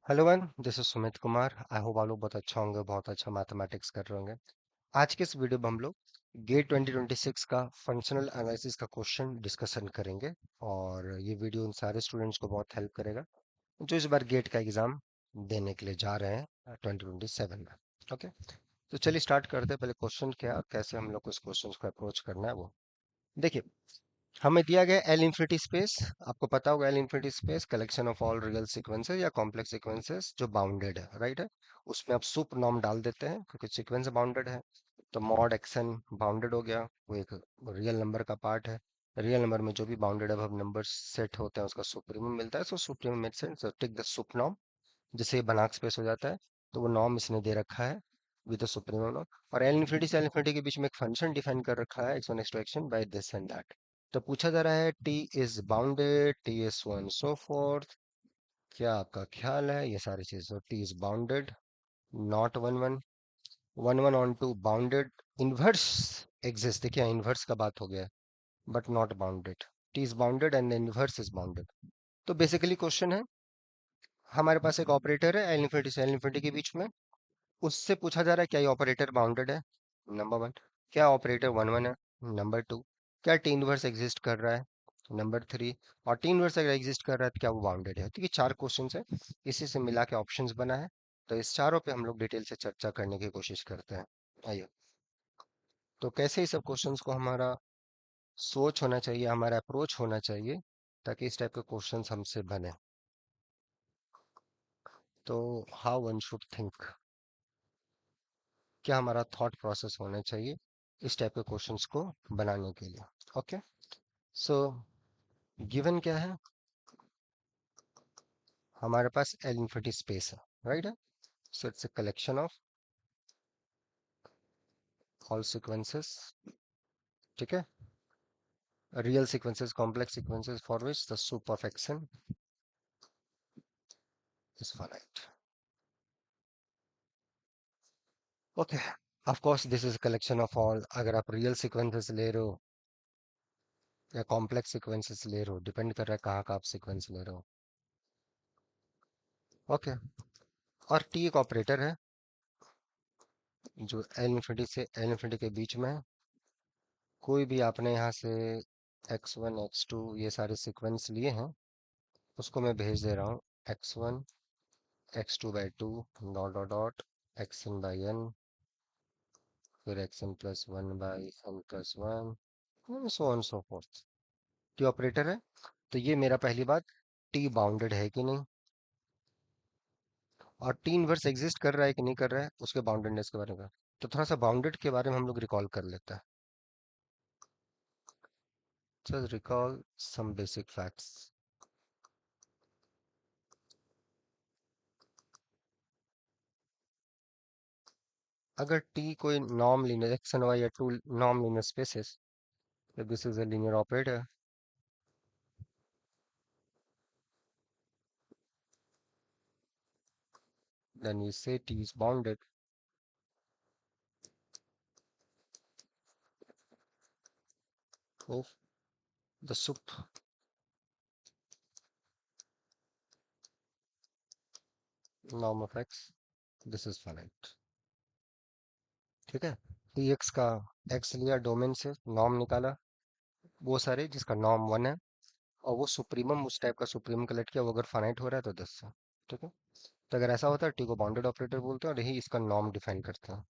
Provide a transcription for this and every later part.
Hello one, this is Sumit Kumar. I hope आप लोग बहुत अच्छा होंगे, बहुत अच्छा मैथमेटिक्स कर रहे होंगे। आज के इस वीडियो में हम लोग गेट 2026 का फंक्शनल एनालिसिस का क्वेश्चन डिस्कशन करेंगे। और ये वीडियो उन सारे स्टूडेंट्स को बहुत हेल्प करेगा जो इस बार गेट का एग्जाम देने के लिए जा रहे हैं 2027 में। ओके, तो चलिए स्टार्ट करते हैं। पहले क्वेश्चन क्या और कैसे हम लोग को इस क्वेश्चन को अप्रोच करना है वो देखिए। हमें दिया गया एल इन्फिनिटी स्पेस। आपको पता होगा L infinity space collection of all real sequences या कॉम्प्लेक्स सीक्वेंसेस जो बाउंडेड है, राइट है। उसमें आप सुप नॉर्म डाल देते हैं क्योंकि सीक्वेंस बाउंडेड है। तो मॉड एक्सन बाउंडेड हो गया, वो एक रियल नंबर का पार्ट है। रियल नंबर में जो भी बाउंडेड अब नंबर सेट होते हैं उसका सुप्रीमम मिलता है। So supremum make sense, take the sup norm, जिससे ये बनाक स्पेस हो जाता है। तो वो नॉर्म इसने दे रखा है विद द सुप्रीमम नॉर्म। और एल इन्फिनिटी से एल इन्फिनिटी के बीच में एक फंक्शन डिफाइन कर रखा है X one X two action by this and that. तो पूछा जा रहा है T is bounded, T is so and so forth. क्या आपका ख्याल है ये सारी चीजें? T is bounded, not one one, one one onto bounded, inverse exist. देखिए इनवर्स का बात हो गया but not bounded. T is bounded and the inverse is bounded. तो बेसिकली क्वेश्चन है, हमारे पास एक ऑपरेटर है एल इन्फिनिटी से एल इन्फिनिटी के बीच में। उससे पूछा जा रहा है क्या ये ऑपरेटर बाउंडेड है, नंबर वन। क्या ऑपरेटर वन वन है, नंबर टू। क्या टी इनवर्स एग्जिस्ट कर रहा है, नंबर थ्री। और टी इनवर्स अगर एग्जिस्ट कर रहा है तो क्या वो बाउंडेड है। तो ये चार क्वेश्चन है, इसी से मिला के ऑप्शंस बना है। तो इस चारों पे हम लोग डिटेल से चर्चा करने की कोशिश करते हैं। आइए, तो कैसे इस सब क्वेश्चंस को हमारा सोच होना चाहिए, हमारा अप्रोच होना चाहिए ताकि इस टाइप के क्वेश्चंस हमसे बने। तो हाउ वन शुड थिंक, क्या हमारा थॉट प्रोसेस होना चाहिए इस टाइप के क्वेश्चंस को बनाने के लिए। ओके, सो गिवन क्या है, हमारे पास एल इन्फिनिटी स्पेस है, राइट है। So it's a collection of all sequences, ठीक है। Real sequences, complex sequences for which the soup of action is finite. Okay, of course this is collection of all. अगर आप real sequences ले रहे हो या कॉम्प्लेक्स सीक्वेंसेस ले रहे हो, डिपेंड कर रहा है कहाँ का आप सीक्वेंस ले रहे हो। ओके, और टी एक ऑपरेटर है जो एल इन्फिनिटी से एल इन्फिनिटी के बीच में है। कोई भी आपने यहाँ से x1 x2 ये सारे सीक्वेंस लिए हैं, उसको मैं भेज दे रहा हूँ x1 x2/2 dot dot dot xn/n, फिर xn+1/n+1 so on so fourth. T operator है। तो ये मेरा पहली बात, टी बाउंडेड है कि नहीं, और टी इनवर्स एग्जिस्ट कर रहा है कि नहीं कर रहा है, उसके बाउंडेडनेस के बारे में। तो थोड़ा सा बाउंडेड के बारे में हम लोग रिकॉल कर लेते हैं। Just recall some basic facts. अगर टी कोई norm linear X and Y या two norm linear spaces, if this is a linear operator, then we say T is bounded if the sup norm of x, this is finite, ठीक है। T x का x लिया domain से, norm निकाला वो सारे जिसका नॉर्म वन है, और वो सुप्रीमम उस टाइप का सुप्रीमम कलेक्ट किया, वो अगर फाइनाइट हो रहा है तो 10 से, ठीक है। तो अगर ऐसा होता है टी को बाउंडेड ऑपरेटर बोलते हैं और यही इसका नॉर्म डिफाइन करते हैं।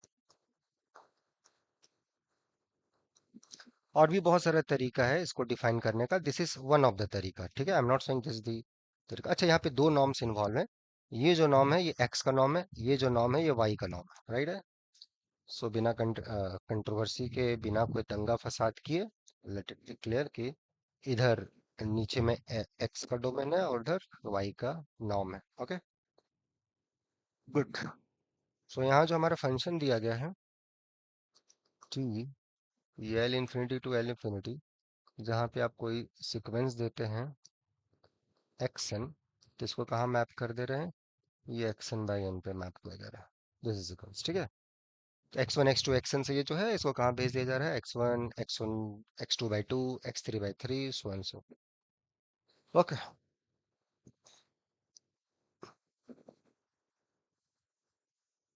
और भी बहुत सारा तरीका है इसको डिफाइन करने का, this is one of the तरीका, ठीक है। I am not saying this the तरीका। अच्छा, यहाँ पे दो नॉर्म्स इन्वॉल्व है। ये जो नॉर्म है ये एक्स का नॉर्म है, ये जो नॉर्म है ये वाई का नॉर्म है, राइट है। सो बिना कंट्रोवर्सी के, बिना कोई दंगा फसाद किए, लेट इट बी क्लियर कि इधर नीचे में एक्स का डोमेन है और उधर वाई का नॉर्म है। Okay, good. सो यहाँ जो हमारा फंक्शन दिया गया है टी, ये L infinity to L infinity, जहाँ पे आप कोई सीक्वेंस देते हैं एक्सन, तो इसको कहाँ मैप कर दे रहे हैं, ये xn/n पे मैप किया जा रहा है। दिस इज इक्वल्स, ठीक है। x1 x2 xn से ये जो है इसको कहाँ भेज दिया जा रहा है, x1 x1 x2/2 x3/3 so and so. Okay,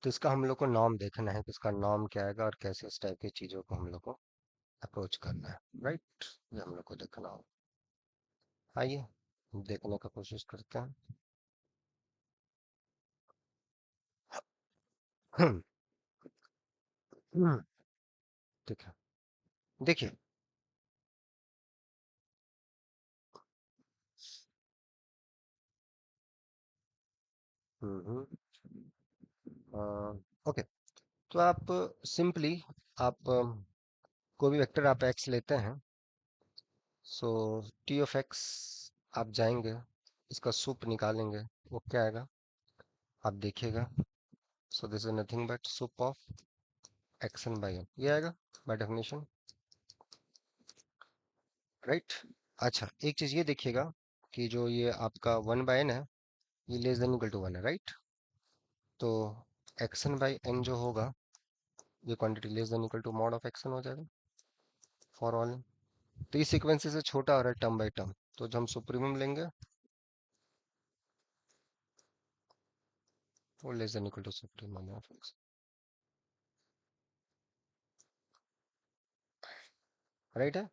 तो इसका हम लोग को नॉर्म देखना है कि इसका नॉर्म क्या आएगा और कैसे इस टाइप की चीजों को हम लोग को अप्रोच करना है। राइट, ये हम लोग को देखना होगा। आइए देखने का कोशिश करते हैं। हम्म, हम्म, ठीक है। देखिए, हम्म, ओके। तो आप सिंपली आप कोई भी वेक्टर आप एक्स लेते हैं। सो टी ऑफ एक्स आप जाएंगे, इसका सुप निकालेंगे, वो क्या आएगा आप देखिएगा। So this is nothing but sup of X N by N, ये आएगा बाय डेफिनेशन। राइट। अच्छा, एक चीज ये देखिएगा कि जो ये आपका वन बाय एन है, ये less than equal to one है। राइट। तो एक्स एन बाई एन जो होगा, ये quantity less than equal to mod of X N हो जाएगा फॉर ऑल। तो इस सीक्वेंस से छोटा आ रहा है टर्म बाय टर्म, तो जो हम सुप्रीमम लेंगे वो less than equal to supremum of X. Right है।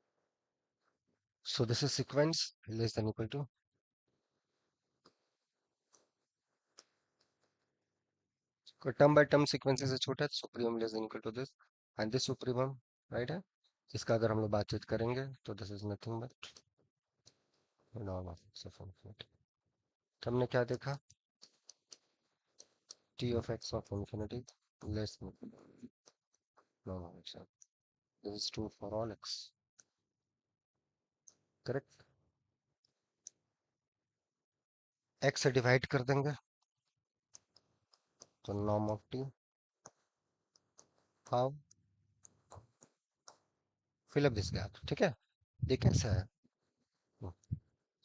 So this is sequence less than equal to, term by term sequence से छोटा है, supremum less than equal to this and this supremum. Right है। इसका अगर हम लोग बातचीत करेंगे तो this is nothing but norm of X of infinity. तो हमने क्या देखा, T of X of infinity less than norm of X. This is true for all X. Correct. X से डिवाइड कर देंगे तो norm of T, how fill up this gap. ठीक है, ये कैसा है।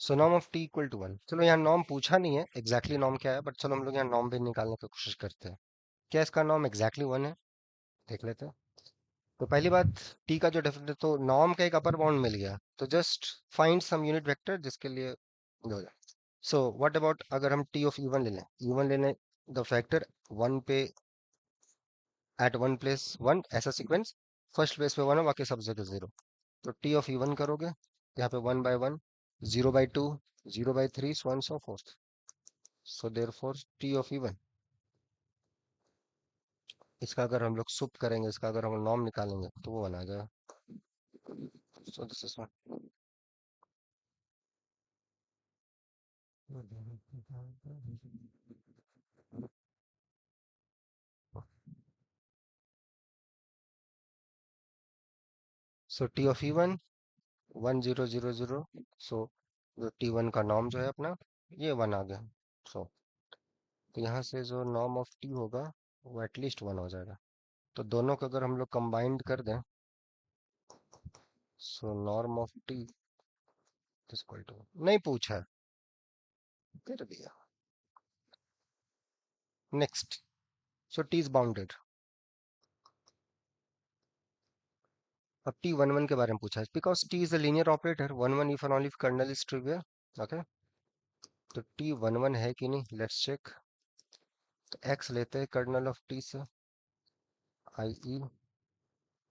So norm of T equal to one. चलो यहाँ नॉर्म पूछा नहीं है एग्जैक्टली नॉर्म क्या है, बट चलो हम लोग यहाँ नॉर्म भी निकालने की कोशिश करते हैं। क्या इसका नॉर्म एग्जैक्टली वन है, देख लेते हैं। तो पहली बात, टी का जो डेफिनेट, तो नॉर्म का एक अपर बाउंड मिल गया, तो just find some unit vector जिसके लिए हो जाए। सो व्हाट अबाउट अगर हम टी ऑफ ई वन ले लें, ई वन लेने द फैक्टर वन पे एट वन प्लेस वन, ऐसा सीक्वेंस फर्स्ट प्लेस पे वन है बाकी सब जगह जीरो। तो टी ऑफ ई वन करोगे, यहाँ पे one by one, zero by two, zero by three, so on so fourth. So therefore T of E one, इसका अगर हम लोग सुप करेंगे, इसका अगर हम नॉर्म निकालेंगे तो वो वन आ जाएगा। So this is so T of E one one zero zero zero. So जो टी वन का नॉर्म जो है अपना, ये वन आ गया। सो तो यहाँ से जो नॉर्म ऑफ टी होगा वो एटलीस्ट वन हो जाएगा। तो दोनों को अगर हम लोग कंबाइंड कर दें, so norm of T equal to, नहीं पूछा है, कर दिया। Next, so T is bounded. अब टी वन वन के बारे में पूछा है, because T is a linear operator, one one if and only if kernel is trivial. Okay, तो टी वन वन है कि नहीं, लेट्स चेक। तो एक्स लेते हैं कर्नल ऑफ टी से, I E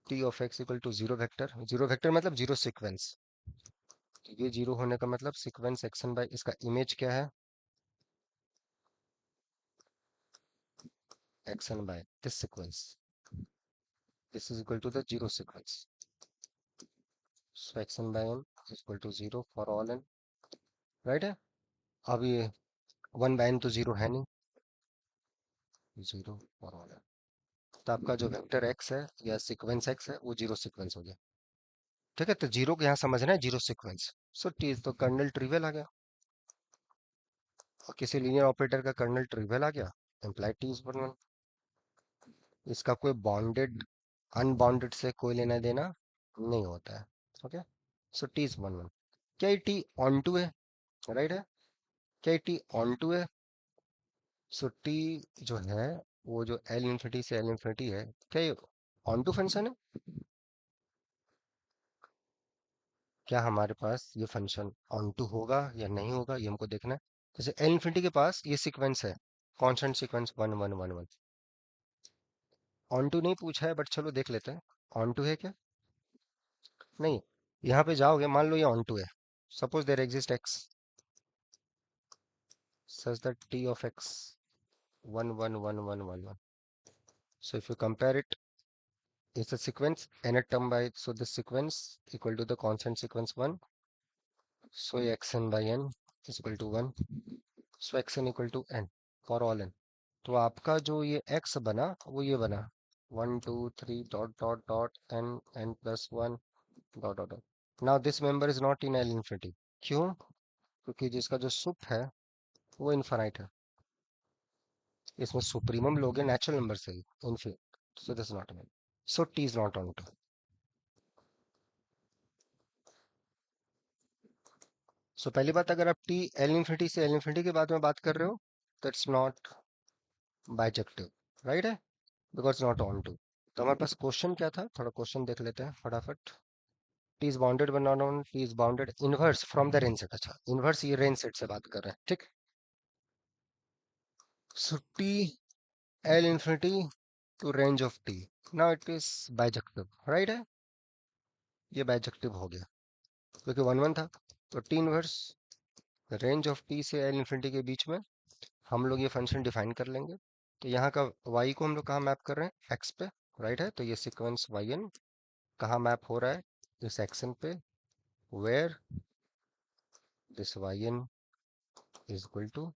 T of X equal to zero vector, zero vector मतलब zero sequence. ये जीरो होने का मतलब सीक्वेंस एक्सन बाय, इसका इमेज क्या है, X N by this sequence, this is equal to the zero sequence. So X N by N is equal to zero for all N. Right है। अब ये वन बाय एन तो जीरो है नहीं, zero for all N. तो आपका जो vector x है या सीक्वेंस एक्स है वो जीरो सीक्वेंस हो गया। ठीक है, तो जीरो को यहाँ समझना है जीरो सीक्वेंस। सो टी तो कर्नल ट्रिवियल आ गया, और किसी लीनियर ऑपरेटर का कर्नल ट्रिवियल आ गया, इम्प्लाइड टी इज वन। इसका कोई बॉन्डेड अनबॉन्डेड से कोई लेना देना नहीं होता है। Okay, so T is one one. क्या ये टी ऑन टू है, राइट है। क्या ये टी ऑन टू है। सो टी जो है, वो जो एल इन्फिनिटी से एल इन्फिनिटी है, क्या ये ऑन टू फंक्शन है। क्या हमारे पास ये फंक्शन ऑन टू होगा या नहीं होगा, ये हमको देखना है। जैसे एल इन्फिनिटी के पास ये सीक्वेंस है, constant sequence one one one one. Onto नहीं पूछा है, बट चलो देख लेते हैं। ऑन टू है क्या? नहीं। यहाँ पे जाओगे, मान लो ये ऑन टू है। Suppose there exist X such that t of x 1 1 1 1 1 1. So if you compare it, it's a sequence nth term by, so this sequence equal to the constant sequence 1. So xn by n is equal to 1. So xn equal to n for all n. तो आपका जो ये x बना वो ये बना 1 2 3 dot dot dot n n plus 1 dot dot dot. Now this member is not in L infinity. क्यों? क्योंकि जिसका जो सुप है वो इनफाइनाइट है। इसमें सुप्रीमम लोगे नेचुरल नंबर से ही infinite, so this not one, so T is not onto. So पहली बात, अगर आप टी एल इन्फिनिटी से एल इन्फिनिटी के बाद में बात कर रहे हो तो इट्स नॉट बाइजेक्टिव, राइट है, बिकॉज नॉट ऑन टू। तो हमारे पास क्वेश्चन क्या था, थोड़ा क्वेश्चन देख लेते हैं फटाफट। T is bounded but not on, T is bounded inverse from the range set. अच्छा, इनवर्स ये रेंज सेट से बात कर रहे हैं, ठीक। So T L infinity to range of T, now it is bijective, right है, ये बाइजेक्टिव हो गया क्योंकि वन वन था। तो T inverse range of T से एल इन्फिनिटी के बीच में हम लोग ये फंक्शन डिफाइन कर लेंगे। तो यहाँ का y को हम लोग कहाँ मैप कर रहे हैं, x पे, राइट है। तो ये सीक्वेंस yn कहाँ मैप हो रहा है, इस एक्शन पे, where this yn is equal to,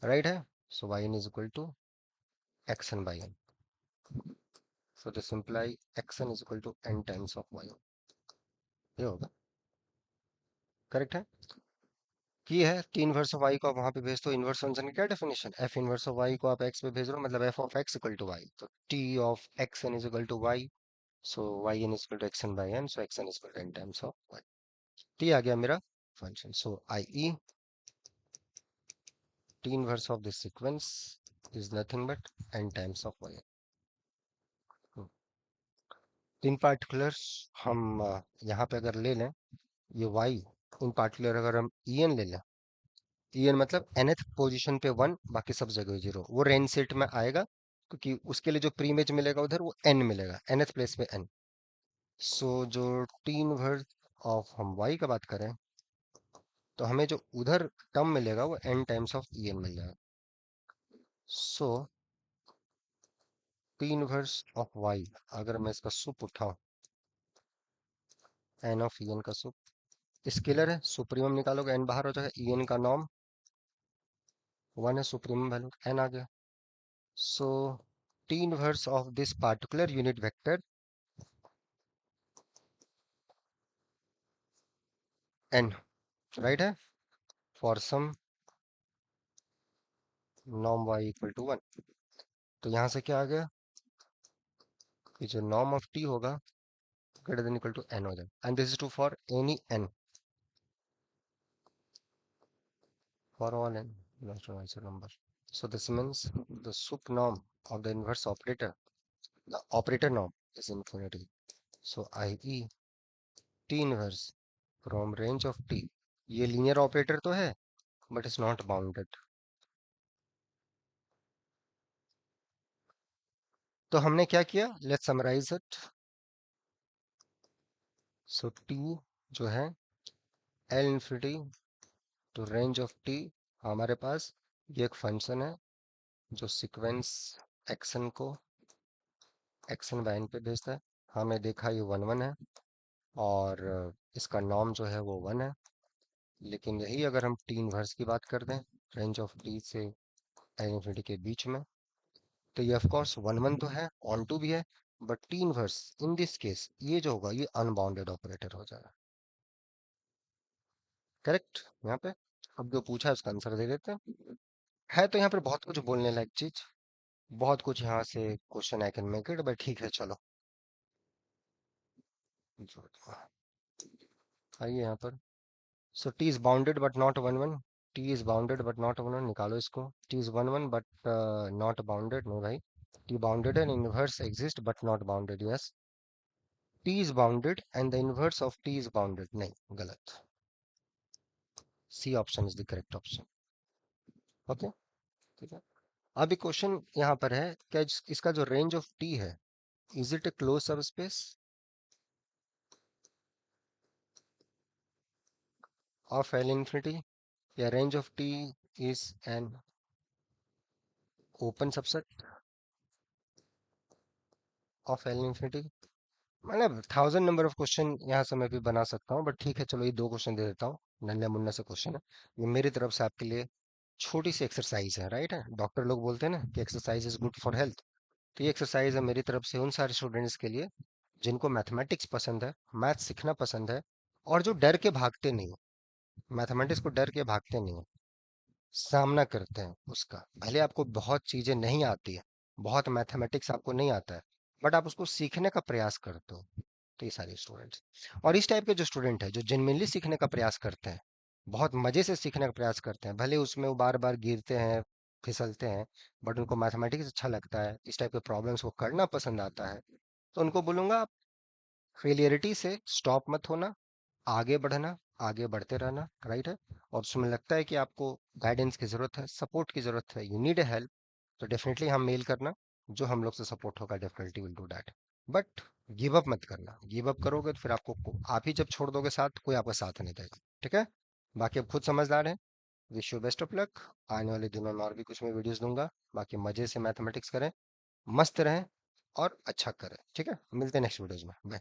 right है, so yn is equal to xn by n। So this imply xn is equal to n times of yn। ये होगा करेक्ट है। की है टी इनवर्स ऑफ y को आप वहां पे भेज दो। इनवर्स फंक्शन की क्या definition, F inverse of y को आप x पे भेज रहे हो, मतलब F of x equal to y। तो T of xn is equal to y, so yn is equal to xn by n, so xn is equal to n times of y। T आ गया मेरा function. So I E T inverse of this sequence is nothing but n times of y। In particular हम यहाँ पे अगर ले लें ये y, इन पार्टिकुलर अगर हम en ले लें, en मतलब nth पोजीशन पे 1, बाकी सब जगह 0, वो रेंज सेट में आएगा क्योंकि उसके लिए जो प्री इमेज मिलेगा उधर वो n मिलेगा, nth प्लेस पे n। सो जो टी इनवर्स ऑफ हम y का बात करें तो हमें जो उधर टर्म मिलेगा वो n टाइम्स ऑफ en मिल जाएगा। सो टी इनवर्स ऑफ y, अगर मैं इसका सुप उठाऊं, n ऑफ en का सुप, स्केलर है, सुप्रीमम निकालोगे n बाहर हो जाएगा, en का नॉर्म 1 है, सुप्रीमम वैल्यू n आ गया। So T inverse of this particular unit vector n, right है, for some norm y equal to 1। तो यहाँ से क्या आ गया कि जो नॉर्म ऑफ t होगा greater than equal to n हो जाएगा, and this is true for any n, for all n natural number. So this means the sup norm of the inverse operator, the operator norm is infinity. So i.e. t inverse from range of t, ये linear operator तो है but is not bounded. तो हमने क्या किया, let's summarise it. So t जो है l infinity to range of t, हमारे पास ये एक फंक्शन है जो सीक्वेंस एक्शन को एक्शन बाइन पे भेजता है। हमें देखा ये 1 1 है और इसका नॉर्म जो है वो 1 है। लेकिन यही अगर हम टी इनवर्स की बात कर दें रेंज ऑफ टी से एल इन्फिनिटी के बीच में, तो ये ऑफ कोर्स 1 1 तो है, ऑन टू भी है, but T inverse in this case ये जो होगा ये अनबाउंडेड ऑपरेटर हो जाएगा। करेक्ट यहाँ पे। अब जो पूछा है उसका आंसर दे देते हैं। है तो यहाँ पर बहुत कुछ बोलने लायक चीज, बहुत कुछ यहाँ से question I can make it, but ठीक है चलो। आइए यहाँ पर। So T is bounded but not 1 1, T is bounded but not 1 1, निकालो इसको। T is 1 1 but not bounded, no भाई, T bounded and inverse exist but not bounded, yes. T is bounded and the inverse of T is bounded, नहीं गलत। C option is the correct option. Okay, ठीक है। अभी question यहाँ पर है, क्या इसका जो रेंज ऑफ टी है, इज इट ए क्लोज सब स्पेस ऑफ एल इंफिनिटी, या range of T is an open subset of L infinity. मतलब थाउजेंड नंबर ऑफ क्वेश्चन यहाँ से मैं भी बना सकता हूँ, बट ठीक है चलो ये दो क्वेश्चन दे देता हूँ। नन्हे मुन्ने से क्वेश्चन है, ये मेरी तरफ से आपके लिए छोटी सी एक्सरसाइज है, राइट है। डॉक्टर लोग बोलते हैं ना कि exercise is good for health. तो ये एक्सरसाइज है मेरी तरफ से उन सारे स्टूडेंट्स के लिए जिनको मैथमेटिक्स पसंद है, मैथ सीखना पसंद है, और जो डर के भागते नहीं, मैथमेटिक्स को डर के भागते नहीं, सामना करते हैं उसका। भले आपको बहुत चीजें नहीं आती है, बहुत मैथमेटिक्स आपको नहीं आता है, बट आप उसको सीखने का प्रयास करते हो। तो ये सारे स्टूडेंट्स, और इस टाइप के जो स्टूडेंट है जो जेन्युइनली सीखने का प्रयास करते हैं, बहुत मजे से सीखने का प्रयास करते हैं, भले उसमें वो बार बार गिरते हैं, फिसलते हैं, बट उनको मैथमेटिक्स अच्छा लगता है, इस टाइप के प्रॉब्लम्स को करना पसंद आता है, तो उनको बोलूंगा फेलियरिटी से स्टॉप मत होना, आगे बढ़ना, आगे बढ़ते रहना, राइट है। और उसमें लगता है कि आपको गाइडेंस की जरूरत है, सपोर्ट की जरूरत है, यू नीड ए हेल्प, तो डेफिनेटली हम मेल करना, जो हम लोग से सपोर्ट होगा definitely will do that. But give up मत करना, गिव अप करोगे तो फिर आपको आप ही जब छोड़ दोगे साथ, कोई आपका साथ नहीं देगा, ठीक है। बाकी अब खुद समझदार हैं। Wish you best of luck. आने वाले दिनों में और भी कुछ मैं वीडियोस दूंगा। बाकी मजे से मैथमेटिक्स करें, मस्त रहें, और अच्छा करें, ठीक है। मिलते हैं नेक्स्ट वीडियोस में, बाय।